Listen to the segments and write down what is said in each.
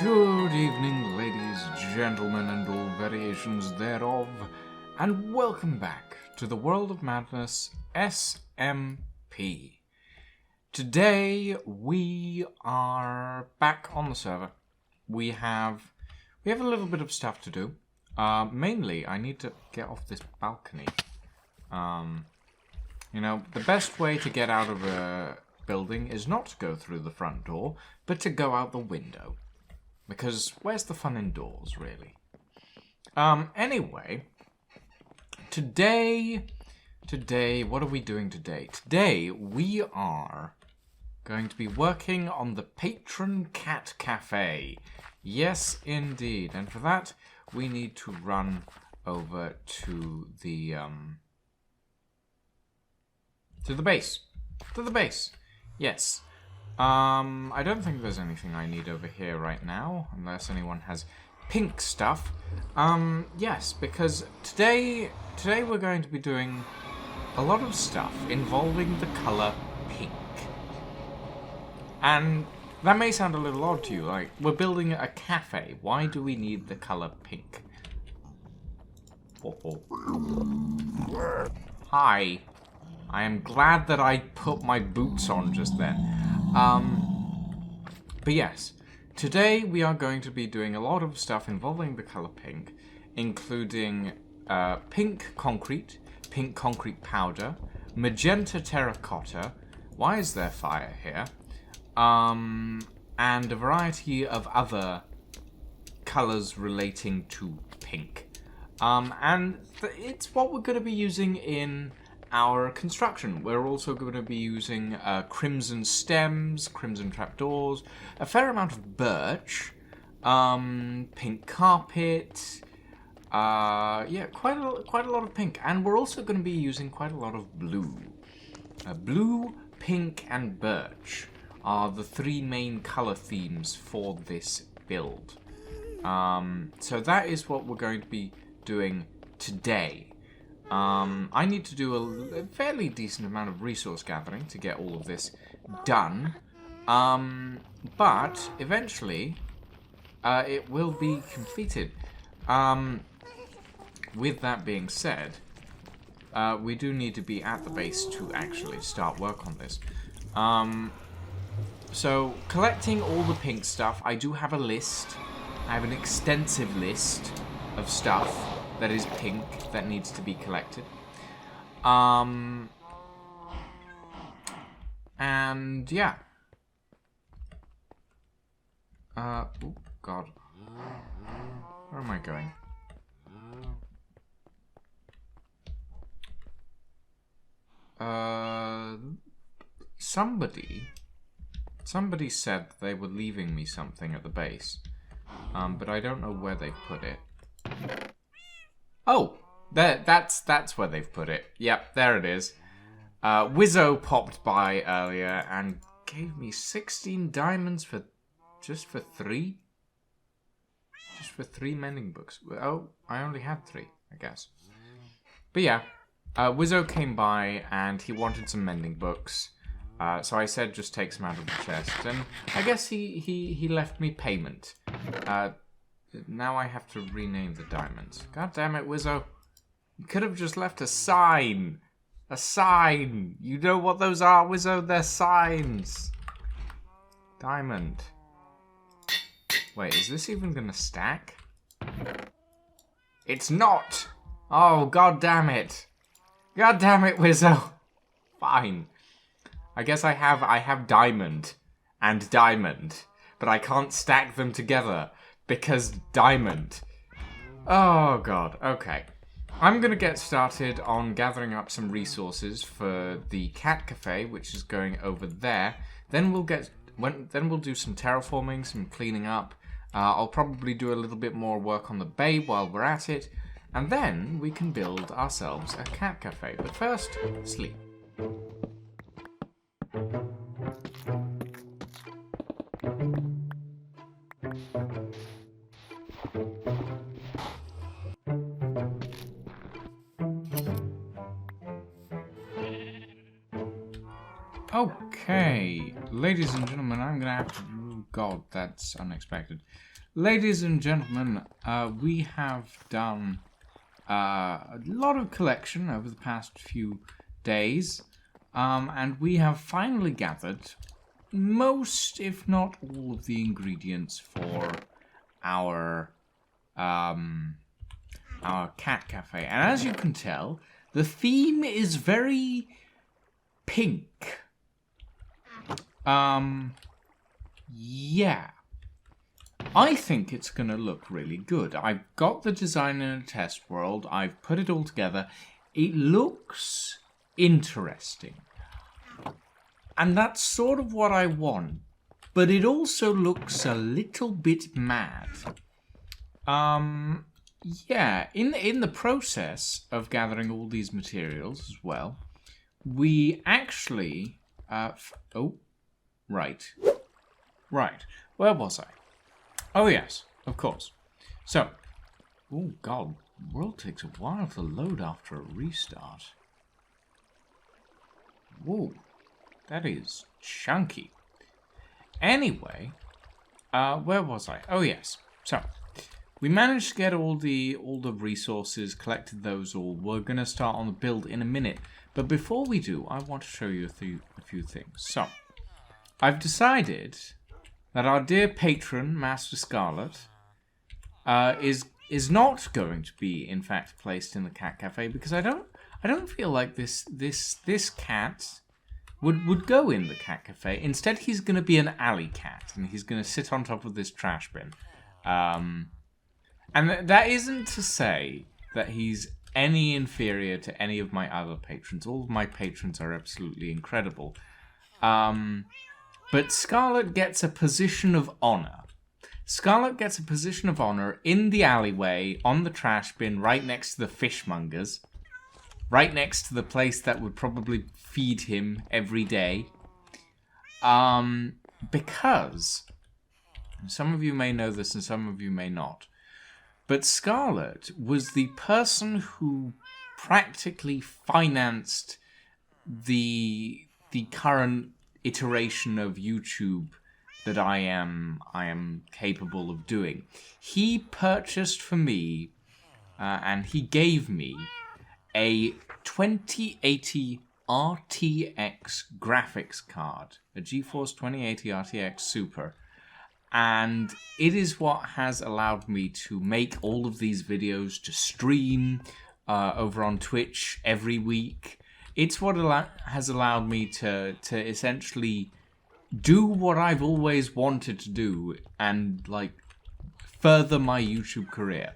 Good evening, ladies, gentlemen, and all variations thereof, and welcome back to the World of Madness SMP. Today we are back on the server. We have a little bit of stuff to do. Mainly, I need to get off this balcony. You know, the best way to get out of a building is not to go through the front door, but to go out the window. Because where's the fun indoors, really? Anyway, today, what are we doing today? Today, we are going to be working on the Patron Cat Café. Yes, indeed. And for that, we need to run over to the base. To the base. Yes. I don't think there's anything I need over here right now, unless anyone has pink stuff. Yes, because today we're going to be doing a lot of stuff involving the color pink. And that may sound a little odd to you, like, we're building a cafe. Why do we need the color pink? Hi. I am glad that I put my boots on just then. But yes, today we are going to be doing a lot of stuff involving the color pink, including pink concrete powder, magenta terracotta, why is there fire here, and a variety of other colors relating to pink. And it's what we're going to be using in our construction. We're also going to be using crimson stems, crimson trapdoors, a fair amount of birch, pink carpet, yeah, quite a lot of pink, and we're also going to be using quite a lot of blue. Blue, pink, and birch are the three main color themes for this build. So that is what we're going to be doing today. I need to do a fairly decent amount of resource gathering to get all of this done. But eventually, it will be completed. With that being said, we do need to be at the base to actually start work on this. So, collecting all the pink stuff, I do have a list. I have an extensive list of stuff that is pink that needs to be collected. And yeah. Oh god. Where am I going? Somebody said they were leaving me something at the base. But I don't know where they put it. Oh, that's where they've put it. Yep, there it is. Wizzo popped by earlier and gave me 16 diamonds for just for 3? Just for 3 mending books. Oh, I only had 3, I guess. But yeah, Wizzo came by and he wanted some mending books. So I said just take some out of the chest. And I guess he left me payment. Now I have to rename the diamonds. God damn it, Wizzo. You could have just left a sign. A sign. You know what those are, Wizzo? They're signs. Diamond. Wait, is this even gonna stack? It's not. Oh, god damn it. God damn it, Wizzo. Fine. I guess I have diamond and diamond, but I can't stack them together. Because diamond. Oh god, okay. I'm gonna get started on gathering up some resources for the cat cafe, which is going over there. Then we'll do some terraforming, some cleaning up. I'll probably do a little bit more work on the bay while we're at it, and then we can build ourselves a cat cafe. But first, sleep. Okay, ladies and gentlemen, I'm gonna have to... Oh god, that's unexpected. ladies and gentlemen, we have done a lot of collection over the past few days, and we have finally gathered most, if not all, of the ingredients for our cat cafe. And as you can tell, the theme is very pink. Yeah. I think it's going to look really good. I've got the design in a test world. I've put it all together. It looks interesting. And that's sort of what I want. But it also looks a little bit mad. Yeah, in the process of gathering all these materials as well, we actually... Right. Where was I? Oh, yes, of course. So, oh, God, the world takes a while to load after a restart. Whoa, that is chunky. Anyway, where was I? Oh, yes. So, we managed to get all the resources, collected those all. We're going to start on the build in a minute. But before we do, I want to show you a few things. So, I've decided that our dear patron, Master Scarlet, is not going to be, in fact, placed in the cat cafe because I don't feel like this cat would go in the cat cafe. Instead, he's going to be an alley cat, and he's going to sit on top of this trash bin. And that isn't to say that he's any inferior to any of my other patrons. All of my patrons are absolutely incredible. But Scarlet gets a position of honor. Scarlet gets a position of honor in the alleyway, on the trash bin, right next to the fishmongers. Right next to the place that would probably feed him every day. Because, some of you may know this and some of you may not, but Scarlet was the person who practically financed the current iteration of YouTube that I am capable of doing. He purchased for me, and he gave me a 2080 RTX graphics card, a GeForce 2080 RTX Super, and it is what has allowed me to make all of these videos, to stream over on Twitch every week. It's what has allowed me to essentially do what I've always wanted to do and, like, further my YouTube career.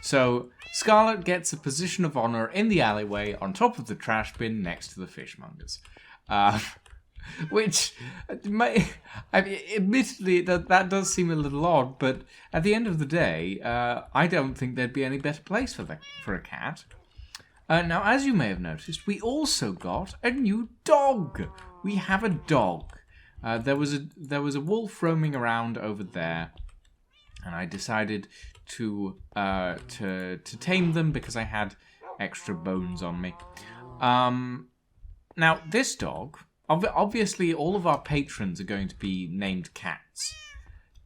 So, Scarlet gets a position of honor in the alleyway on top of the trash bin next to the fishmongers. Which, admittedly, that does seem a little odd, but at the end of the day, I don't think there'd be any better place for a cat. Now, as you may have noticed, we also got a new dog. We have a dog. There was a wolf roaming around over there, and I decided to tame them because I had extra bones on me. Now, this dog, obviously, all of our patrons are going to be named cats.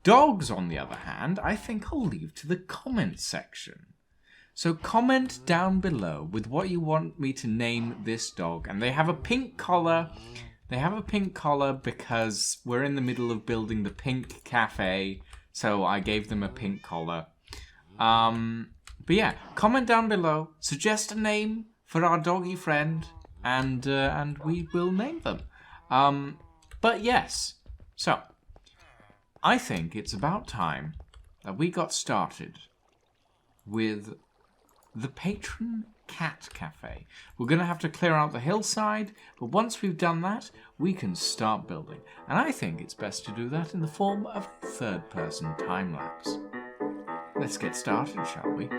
Dogs, on the other hand, I think I'll leave to the comments section. So comment down below with what you want me to name this dog. And they have a pink collar. They have a pink collar because we're in the middle of building the pink cafe. So I gave them a pink collar. But yeah, comment down below. Suggest a name for our doggy friend. And we will name them. But yes. So, I think it's about time that we got started with the Patron Cat Café. We're going to have to clear out the hillside, but once we've done that, we can start building. And I think it's best to do that in the form of a third-person time-lapse. Let's get started, shall we?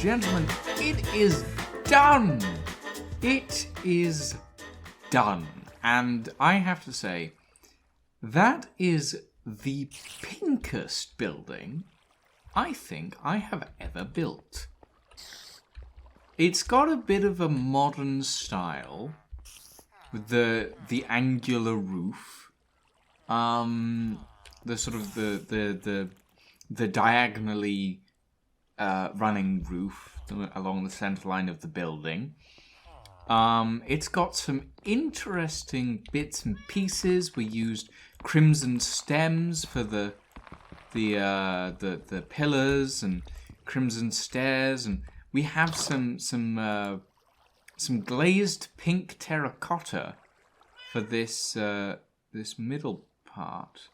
gentlemen, it is done! It is done. And I have to say, that is the pinkest building I think I have ever built. It's got a bit of a modern style with the angular roof, the sort of the diagonally running roof along the center line of the building. It's got some interesting bits and pieces. We used crimson stems for the pillars and crimson stairs, and we have some glazed pink terracotta for this this middle part.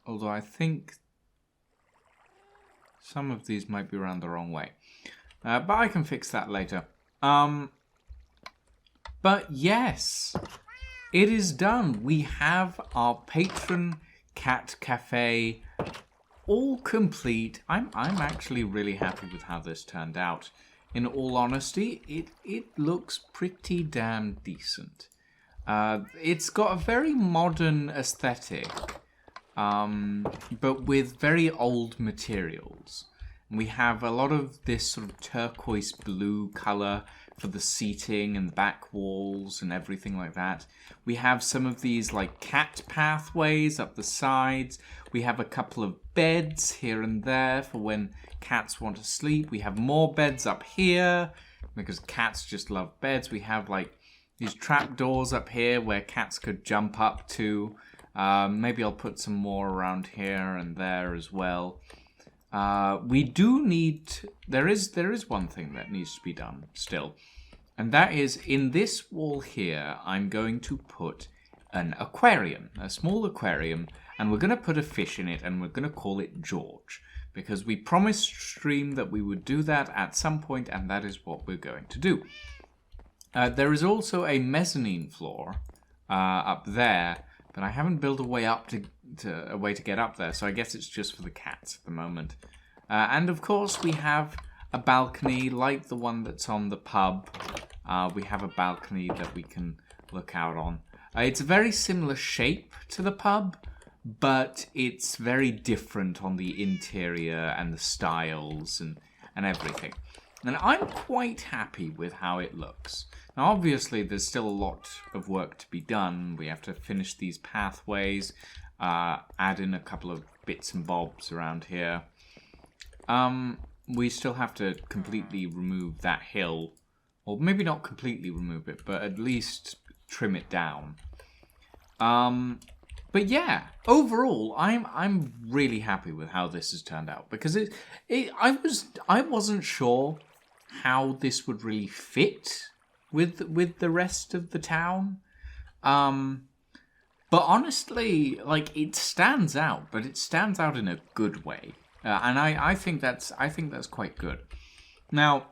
Although I think some of these might be around the wrong way. But I can fix that later. But yes, it is done. We have our Patron Cat Café all complete. I'm actually really happy with how this turned out. In all honesty, it looks pretty damn decent. It's got a very modern aesthetic, but with very old materials. We have a lot of this sort of turquoise blue colour for the seating and the back walls and everything like that. We have some of these like cat pathways up the sides. We have a couple of beds here and there for when cats want to sleep. We have more beds up here because cats just love beds. We have like these trap doors up here where cats could jump up to. Maybe I'll put some more around here and there as well. We do need... There is one thing that needs to be done still. And that is, in this wall here, I'm going to put an aquarium. A small aquarium. And we're going to put a fish in it, and we're going to call it George. Because we promised Stream that we would do that at some point, and that is what we're going to do. There is also a mezzanine floor up there, but I haven't built a way up a way to get up there, so I guess it's just for the cats at the moment. And of course we have a balcony like the one that's on the pub. We have a balcony that we can look out on. It's a very similar shape to the pub, but it's very different on the interior and the styles and everything. And I'm quite happy with how it looks. Now obviously there's still a lot of work to be done. We have to finish these pathways, add in a couple of bits and bobs around here. We still have to completely remove that hill. Or maybe not completely remove it, but at least trim it down. But yeah, overall, I'm really happy with how this has turned out, because I wasn't sure how this would really fit with the rest of the town. But honestly, like, it stands out, but it stands out in a good way, and I think that's quite good. Now,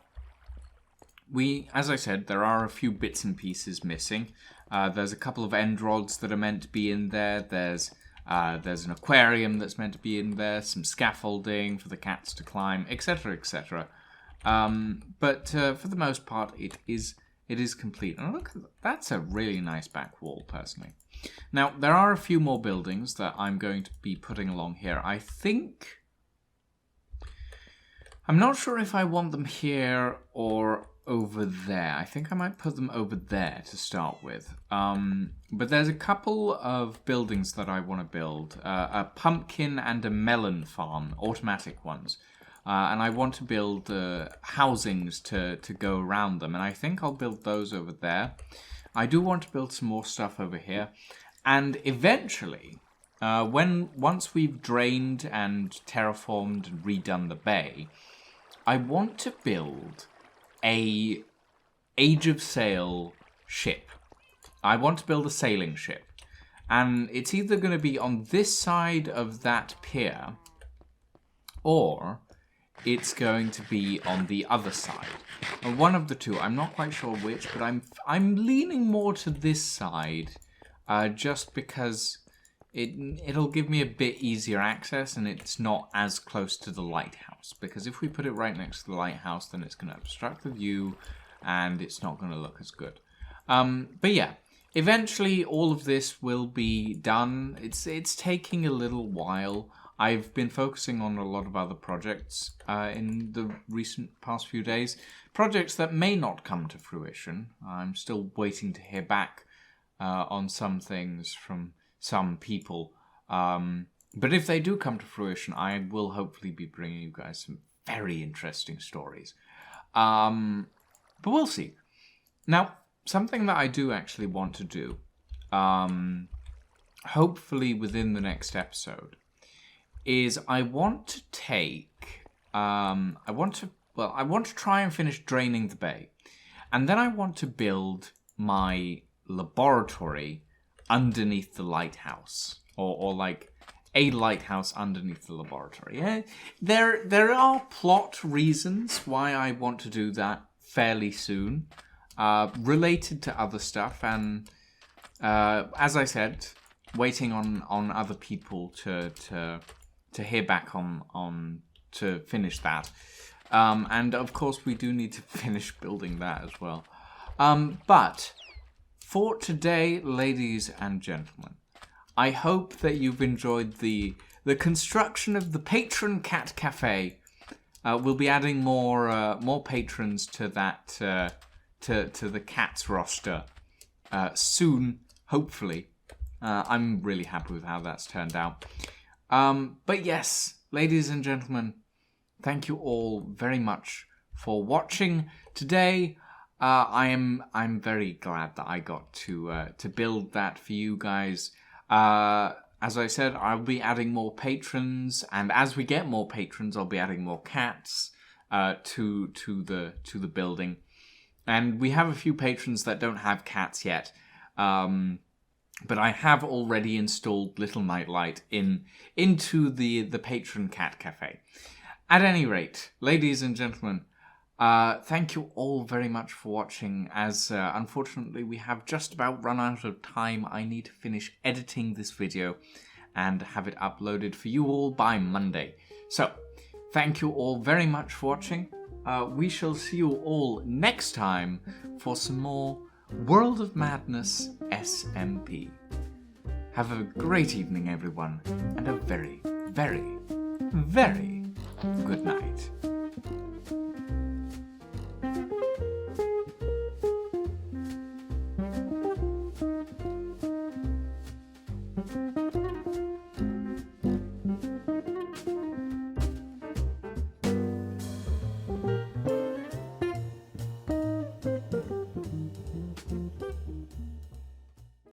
as I said, there are a few bits and pieces missing. There's a couple of end rods that are meant to be in there. There's an aquarium that's meant to be in there. Some scaffolding for the cats to climb, etc., etc. But for the most part, it is complete. And look, that's a really nice back wall, personally. Now, there are a few more buildings that I'm going to be putting along here. I'm not sure if I want them here or over there. I think I might put them over there to start with. But there's a couple of buildings that I want to build. A pumpkin and a melon farm, automatic ones. And I want to build housings to go around them. And I think I'll build those over there. I do want to build some more stuff over here. And eventually, once we've drained and terraformed and redone the bay, I want to build a Age of Sail ship. I want to build a sailing ship. And it's either going to be on this side of that pier, or it's going to be on the other side. And one of the two. I'm not quite sure which, but I'm leaning more to this side, just because it'll give me a bit easier access, and it's not as close to the lighthouse. Because if we put it right next to the lighthouse, then it's going to obstruct the view, and it's not going to look as good. But yeah, eventually all of this will be done. It's taking a little while. I've been focusing on a lot of other projects in the recent past few days. Projects that may not come to fruition. I'm still waiting to hear back on some things from some people. But if they do come to fruition, I will hopefully be bringing you guys some very interesting stories. But we'll see. Now, something that I do actually want to do, hopefully within the next episode, is I want to take, I want to try and finish draining the bay. And then I want to build my laboratory underneath the lighthouse. Or like a lighthouse underneath the laboratory. Yeah? There are plot reasons why I want to do that fairly soon. Related to other stuff. And as I said, waiting on other people to hear back on to finish that. And of course we do need to finish building that as well. But for today, ladies and gentlemen, I hope that you've enjoyed the construction of the Patron Cat Café. We'll be adding more patrons to that to the cats roster soon, hopefully. I'm really happy with how that's turned out. But yes, ladies and gentlemen, thank you all very much for watching today. I'm very glad that I got to build that for you guys. As I said, I'll be adding more patrons, and as we get more patrons, I'll be adding more cats to the building. And we have a few patrons that don't have cats yet. But I have already installed Little Nightlight into the Patron Cat Café. At any rate, ladies and gentlemen, thank you all very much for watching, as unfortunately we have just about run out of time. I need to finish editing this video and have it uploaded for you all by Monday. So, thank you all very much for watching. We shall see you all next time for some more World of Madness SMP. Have a great evening, everyone, and a very, very, very good night.